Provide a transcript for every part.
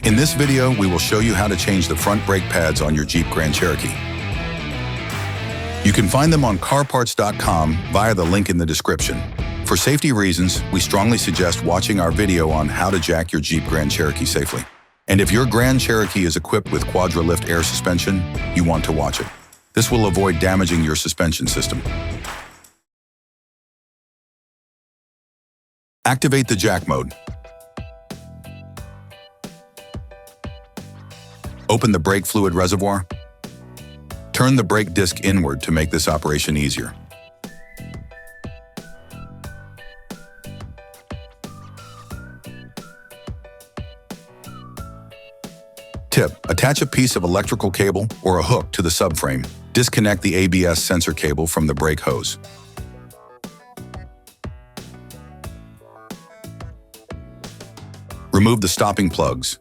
In this video, we will show you how to change the front brake pads on your Jeep Grand Cherokee. You can find them on CarParts.com via the link in the description. For safety reasons, we strongly suggest watching our video on how to jack your Jeep Grand Cherokee safely. And if your Grand Cherokee is equipped with Quadra-Lift air suspension, you want to watch it. This will avoid damaging your suspension system. Activate the jack mode. Open the brake fluid reservoir. Turn the brake disc inward to make this operation easier. Tip: attach a piece of electrical cable or a hook to the subframe. Disconnect the ABS sensor cable from the brake hose. Remove the stopping plugs.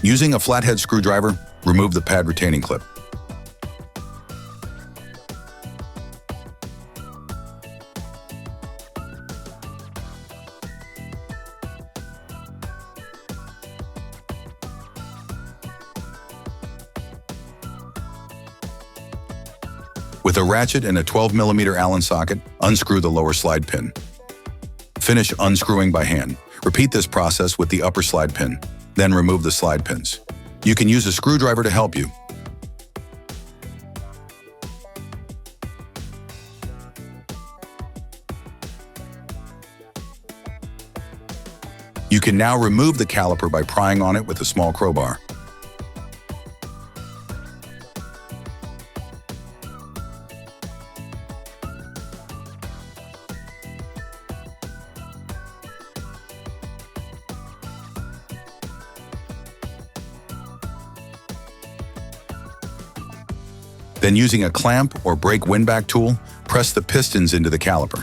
Using a flathead screwdriver, remove the pad retaining clip. With a ratchet and a 12mm Allen socket, unscrew the lower slide pin. Finish unscrewing by hand. Repeat this process with the upper slide pin, then remove the slide pins. You can use a screwdriver to help you. You can now remove the caliper by prying on it with a small crowbar. Then using a clamp or brake windback tool, press the pistons into the caliper.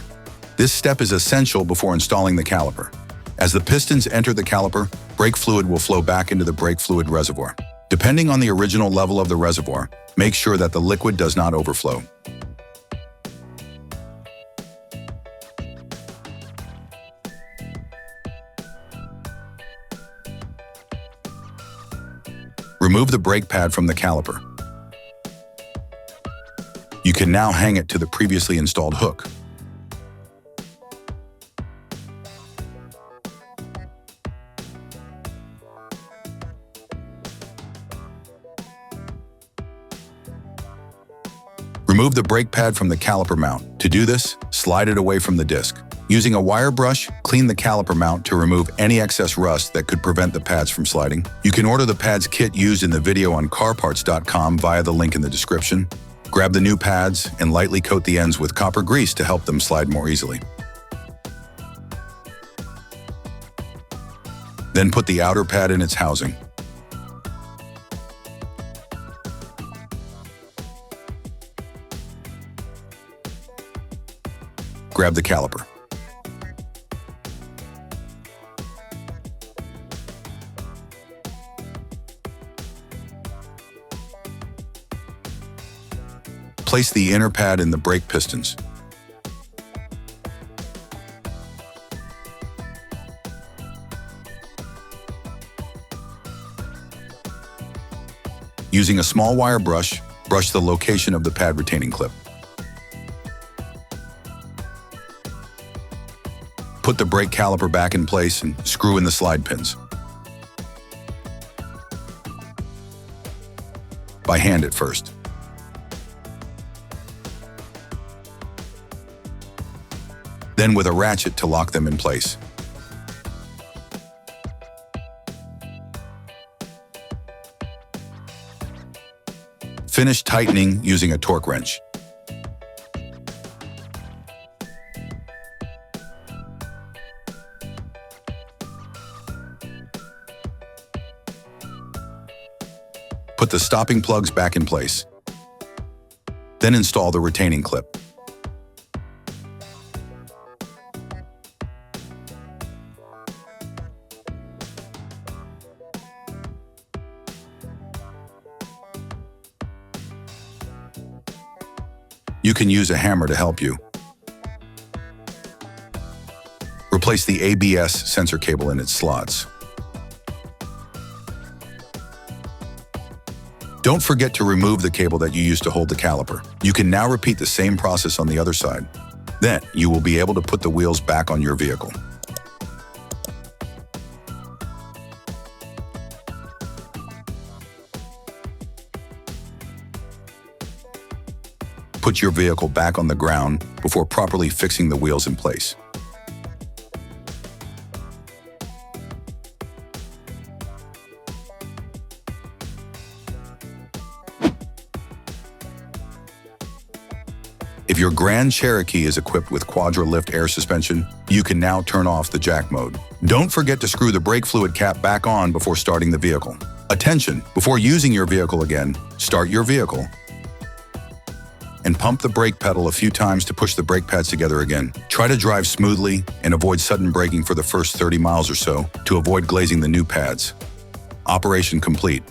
This step is essential before installing the caliper. As the pistons enter the caliper, brake fluid will flow back into the brake fluid reservoir. Depending on the original level of the reservoir, make sure that the liquid does not overflow. Remove the brake pad from the caliper. You can now hang it to the previously installed hook. Remove the brake pad from the caliper mount. To do this, slide it away from the disc. Using a wire brush, clean the caliper mount to remove any excess rust that could prevent the pads from sliding. You can order the pads kit used in the video on CarParts.com via the link in the description. Grab the new pads and lightly coat the ends with copper grease to help them slide more easily. Then put the outer pad in its housing. Grab the caliper. Place the inner pad in the brake pistons. Using a small wire brush, brush the location of the pad retaining clip. Put the brake caliper back in place and screw in the slide pins. By hand at first. Then with a ratchet to lock them in place. Finish tightening using a torque wrench. Put the stopping plugs back in place. Then install the retaining clip. You can use a hammer to help you. Replace the ABS sensor cable in its slots. Don't forget to remove the cable that you used to hold the caliper. You can now repeat the same process on the other side. Then, you will be able to put the wheels back on your vehicle. Put your vehicle back on the ground before properly fixing the wheels in place. If your Grand Cherokee is equipped with Quadra-Lift air suspension, you can now turn off the jack mode. Don't forget to screw the brake fluid cap back on before starting the vehicle. Attention! Before using your vehicle again, start your vehicle and pump the brake pedal a few times to push the brake pads together again. Try to drive smoothly and avoid sudden braking for the first 30 miles or so to avoid glazing the new pads. Operation complete.